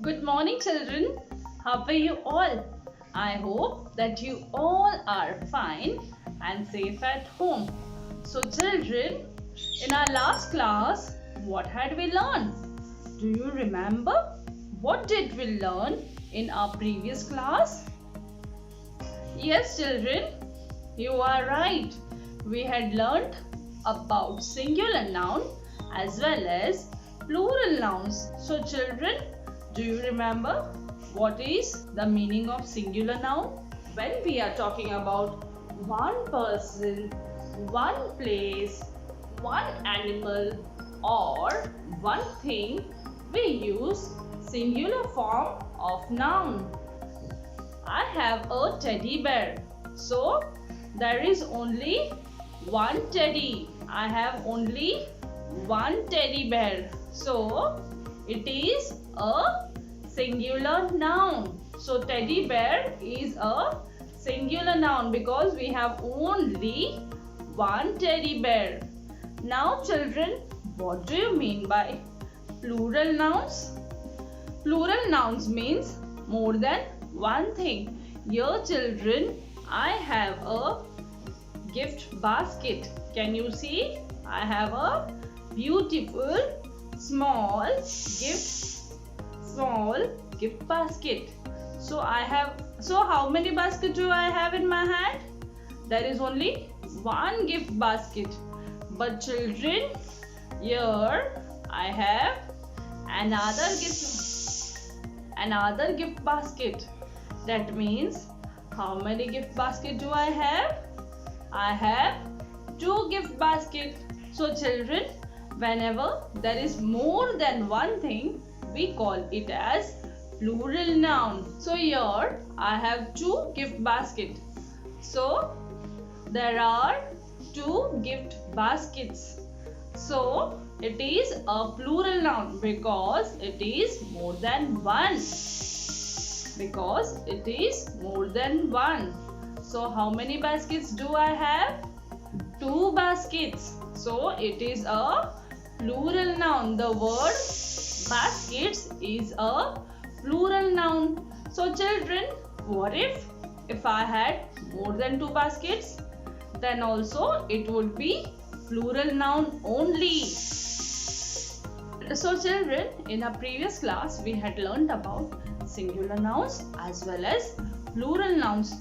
Good morning, children. How are you all? I hope that you all are fine and safe at home. So, children, in our last class, what had we learned? Do you remember? What did we learn in our previous class? Yes, children, you are right. We had learned about singular noun as well as plural nouns. So, children, do you remember what is the meaning of singular noun? When we are talking about one person, one place, one animal, or one thing, we use singular form of noun. I have a teddy bear. So, there is only one teddy. I have only one teddy bear. So, it is a singular noun. So, teddy bear is a singular noun because we have only one teddy bear. Now, children, what do you mean by plural nouns? Plural nouns means more than one thing. Here, children, I have a gift basket. Can you see? I have a beautiful small gift basket. So how many baskets do I have in my hand? There is only one gift basket. But children, here I have another gift basket. That means how many gift baskets do I have? I have two gift baskets. So children, whenever there is more than one thing, we call it as plural noun. So here I have two gift baskets. So there are two gift baskets. So it is a plural noun because it is more than one. So how many baskets do I have? Two baskets. So it is a plural noun. The word baskets is a plural noun. So children, what if I had more than two baskets? Then also it would be plural noun only. So children, in our previous class we had learned about singular nouns as well as plural nouns.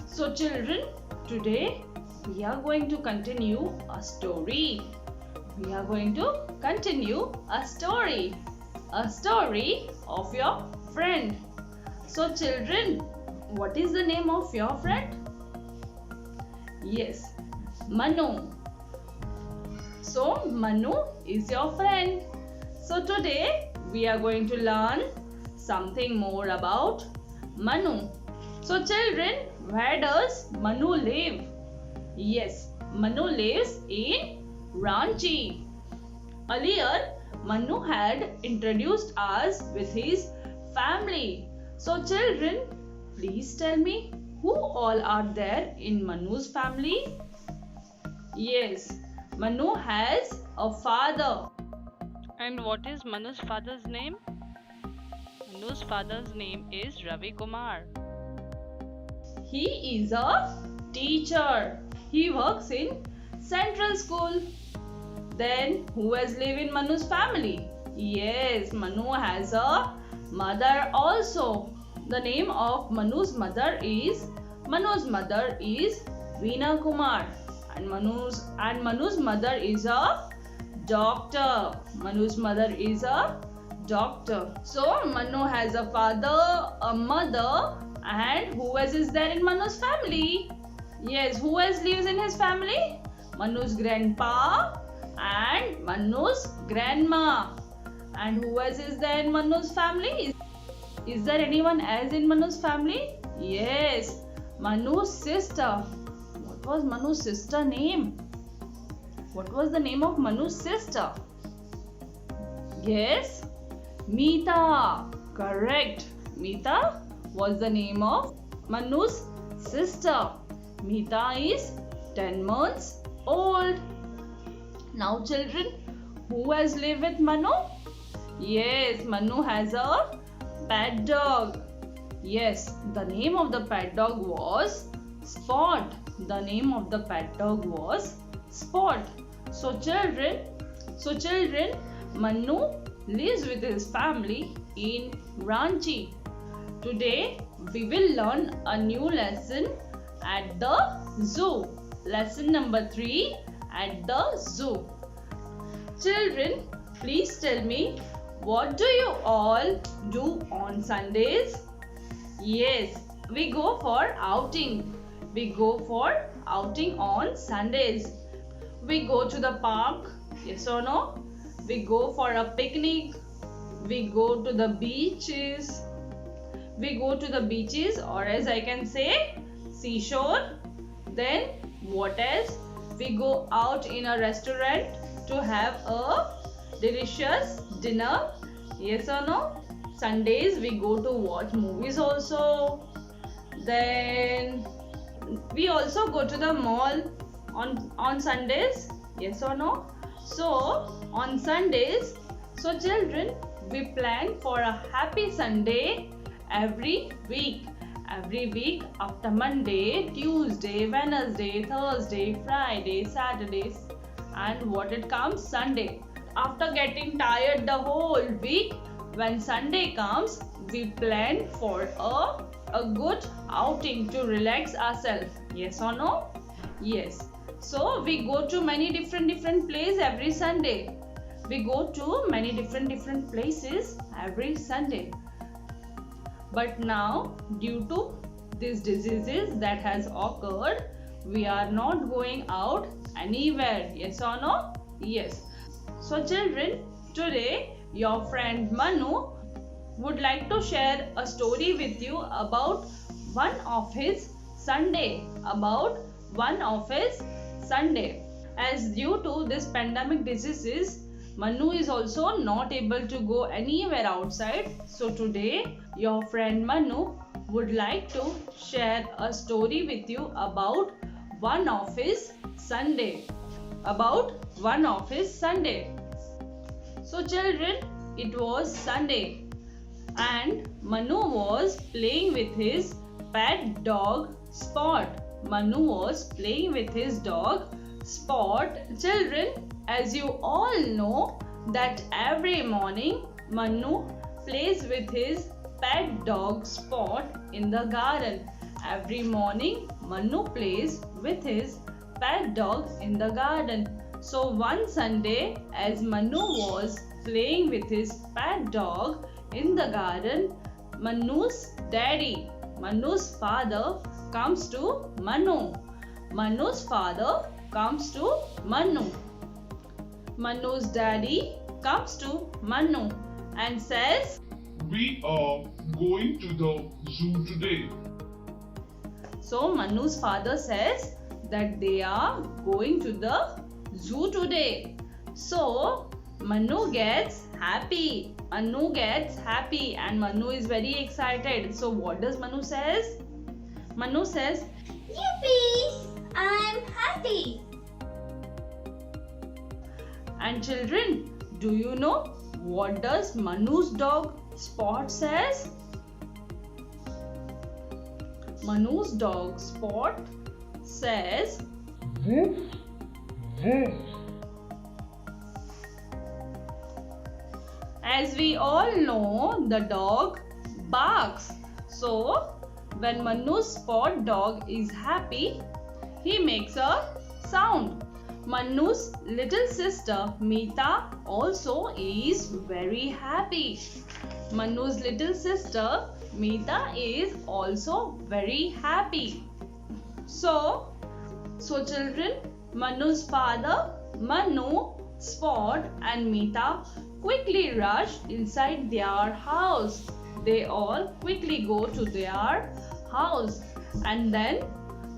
So children, today we are going to continue a story. A story of your friend. So children, what is the name of your friend? Yes, Manu. So Manu is your friend. So today we are going to learn something more about Manu. So children, where does Manu live? Yes, Manu lives in Ranchi. Earlier, Manu had introduced us with his family. So children, please tell me who all are there in Manu's family? Yes, Manu has a father. And what is Manu's father's name? Manu's father's name is Ravi Kumar. He is a teacher. He works in Central School. Then who has lived in Manu's family? Yes, Manu has a mother also. The name of Manu's mother is Veena Kumar. And Manu's mother is a doctor. So Manu has a father, a mother, and who else is there in Manu's family? Yes, who else lives in his family? Manu's grandpa and Manu's grandma. And who else is there in Manu's family? Is there anyone else in Manu's family? Yes, Manu's sister. What was Manu's sister name? What was the name of Manu's sister? Yes, Meeta. Correct. Meeta was the name of Manu's sister. Meeta is 10 months old. Now children, who has lived with Manu? Yes, Manu has a pet dog. Yes, the name of the pet dog was Spot. The name of the pet dog was Spot. So children, Manu lives with his family in Ranchi. Today we will learn a new lesson at the zoo. Lesson number 3 at the zoo. Children, please tell me, what do you all do on Sundays? Yes, we go for outing. We go for outing on Sundays. We go to the park, yes or no? We go for a picnic. We go to the beaches. We go to the beaches, or as I can say, seashore. Then what else? We go out in a restaurant to have a delicious dinner. Yes or no? Sundays we go to watch movies also. Then we also go to the mall on Sundays. Yes or no? So on Sundays, so children, we plan for a happy Sunday every week. Every week after Monday, Tuesday, Wednesday, Thursday, Friday, Saturdays, and what it comes, Sunday. After getting tired the whole week, when Sunday comes, we plan for a good outing to relax ourselves. Yes or no? Yes. So we go to many different places every Sunday. We go to many different places every Sunday. But now, due to these diseases that has occurred, we are not going out anywhere. Yes or no? Yes. So children, today your friend Manu would like to share a story with you about one of his Sunday. As due to this pandemic diseases, Manu is also not able to go anywhere outside. So today your friend Manu would like to share a story with you about one of his Sunday. So children, it was Sunday and Manu was playing with his pet dog Spot. Manu was playing with his dog Spot. Children, as you all know that every morning Manu plays with his pet dog Spot in the garden. Every morning Manu plays with his pet dog in the garden. So one Sunday, as Manu was playing with his pet dog in the garden, Manu's father comes to Manu. Manu's father comes to Manu. Manu's daddy comes to Manu and says, "We are going to the zoo today." So Manu's father says that they are going to the zoo today. So Manu gets happy. And Manu is very excited. So what does Manu says? Manu says, Yippee! I'm happy. And children, do you know what does Manu's dog Spot says? Manu's dog Spot says, "Woof, woof." As we all know, the dog barks. So when Manu's Spot dog is happy, he makes a sound. Manu's little sister Meeta also is very happy. Manu's little sister Meeta is also very happy. So children, Manu's father, Manu, Spot and Meeta quickly rush inside their house. They all quickly go to their house. And then,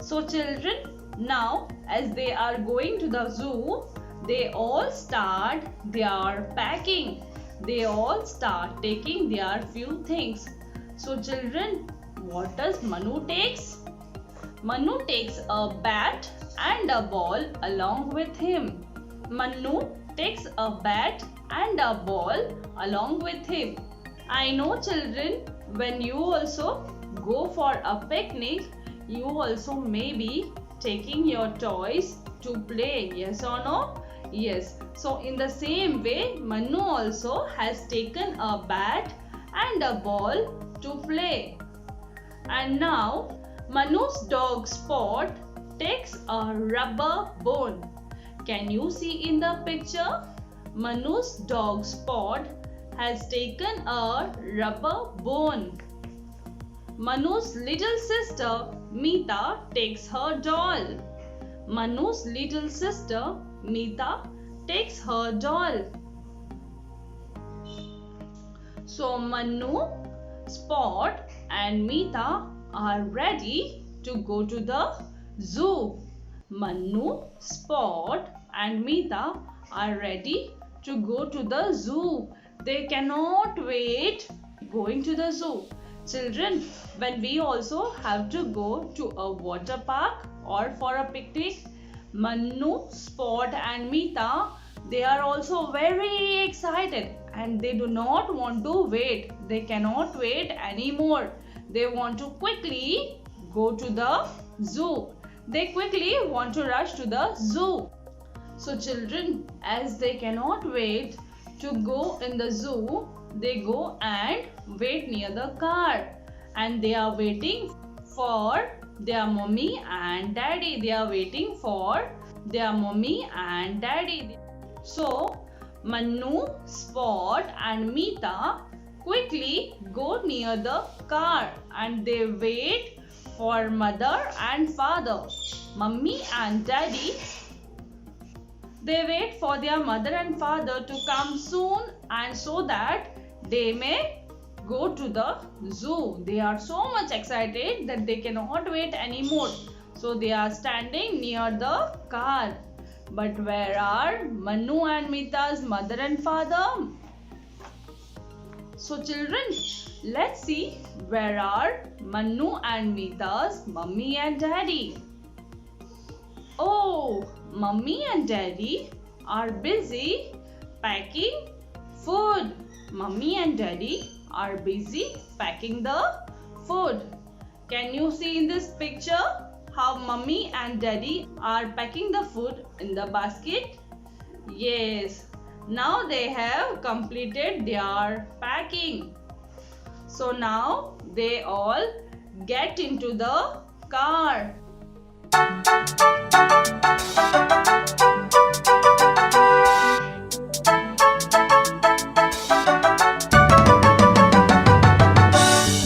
so children, now as they are going to the zoo, they all start their packing. They all start taking their few things. So children, what does Manu takes? Manu takes a bat and a ball along with him. Manu takes a bat and a ball along with him. I know children, when you also go for a picnic, you also may be taking your toys to play. Yes or no? Yes. So in the same way, Manu also has taken a bat and a ball to play. And now Manu's dog Spot takes a rubber bone. Can you see in the picture? Manu's dog Spot has taken a rubber bone. Manu's little sister Meeta takes her doll. Manu's little sister Meeta takes her doll. So Manu, Spot and Meeta are ready to go to the zoo. Manu, Spot and Meeta are ready to go to the zoo. They cannot wait going to the zoo. Children, when we also have to go to a water park or for a picnic, Manu, Spot and Meeta, they are also very excited and they do not want to wait. They cannot wait anymore. They want to quickly go to the zoo. They quickly want to rush to the zoo. So children, as they cannot wait to go in the zoo, they go and wait near the car. And they are waiting for their mommy and daddy. They are waiting for their mommy and daddy. So Manu, Spot and Meeta quickly go near the car and they wait for mother and father. Mummy and daddy, they wait for their mother and father to come soon and so that they may go to the zoo. They are so much excited that they cannot wait anymore. So they are standing near the car. But where are Manu and Meeta's mother and father? So children, let's see where are Manu and Meeta's mummy and daddy. Oh, mummy and daddy are busy packing food. Mummy and daddy are busy packing the food. Can you see in this picture how mummy and daddy are packing the food in the basket? Yes, now they have completed their packing. So now they all get into the car.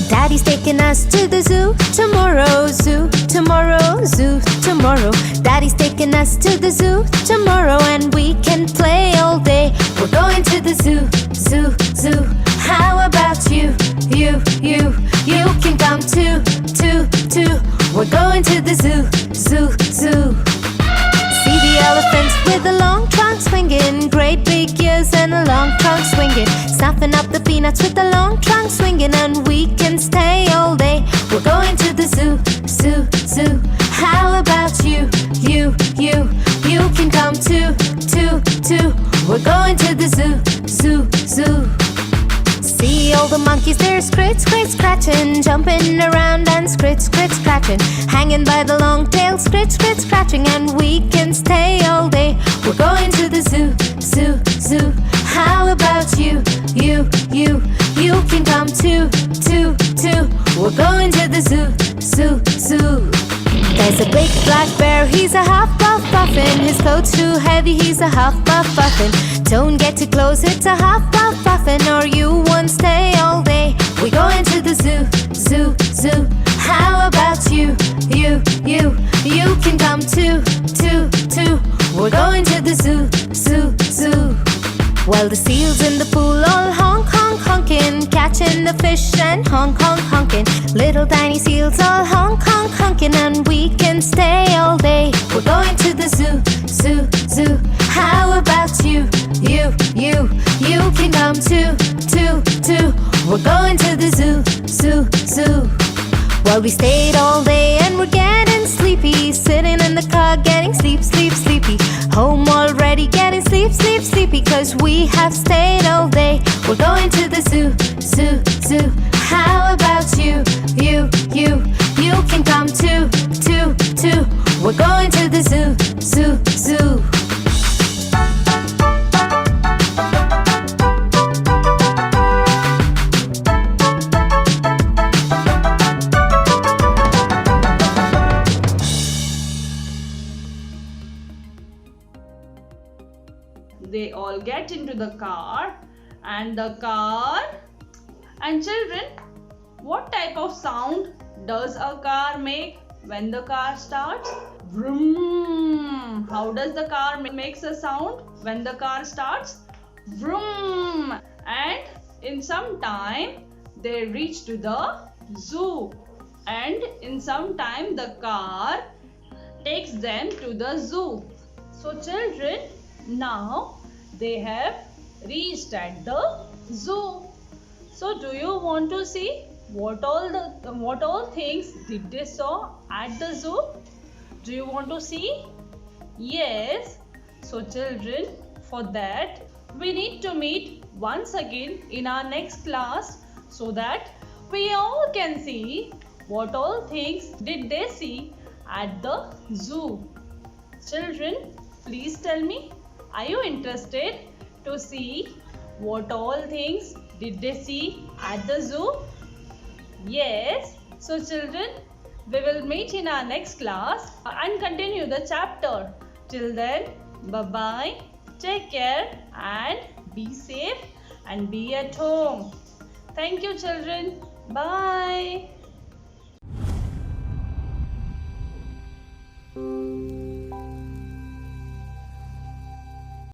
Daddy's taking us to the zoo tomorrow, zoo, tomorrow, zoo, tomorrow. Daddy's taking us to the zoo tomorrow and we can play all day. We're going to the zoo, zoo, zoo. How about you, you can come too, too, too. We're going to the zoo, zoo, zoo. See the elephants with the long trunk swinging, great big ears and a long trunk swinging, snuffing up the peanuts with the long trunk swinging, and we can stay all day. We're going to the zoo, zoo, zoo. How about you, you can come too, too, too. We're going to the zoo, zoo, zoo. See all the monkeys, they're scritch, scritch, scratching, jumping around and scritch, scritch, scratching, hanging by the long tail, scritch, scritch, scratching, and we can stay all day. We're going to the zoo, zoo, zoo. How about you, you can come too, too, too. We're going to the zoo, zoo, zoo. There's a big black bear, he's a half puff puffin'. His coat's too heavy, he's a half puff puffin'. Don't get too close, it's a half puff puffin', or you won't stay all day. We're going to the zoo, zoo, zoo. How about you, you can come too, too, too. We're going to the zoo, zoo, zoo. Well, the seals in the pool all honk, honk, honking, catching the fish and honk, honk, honking. Little tiny seals all honk, honk, honking, and we can stay all day. We're going to the zoo, zoo, zoo. How about you, you can come too, too, too. We're going to the zoo, zoo, zoo. Well, we stayed all day and we're getting sleepy, sitting in the car getting sleep, sleep, sleepy. Home already getting sleep, sleep, sleepy, 'cause we have stayed all day. We're going to the zoo, zoo, the car, and the car. And children, what type of sound does a car make when the car starts? Vroom. How does the car makes a sound when the car starts? Vroom. And in some time they reach to the zoo, and in some time the car takes them to the zoo. So children, now they have reached at the zoo. So do you want to see what all things did they saw at the zoo? Do you want to see? Yes. So children, for that we need to meet once again in our next class, so that we all can see what all things did they see at the zoo. Children, please tell me, are you interested to see what all things did they see at the zoo? Yes. So children, we will meet in our next class and continue the chapter. Till then, bye-bye. Take care and be safe and be at home. Thank you children. Bye.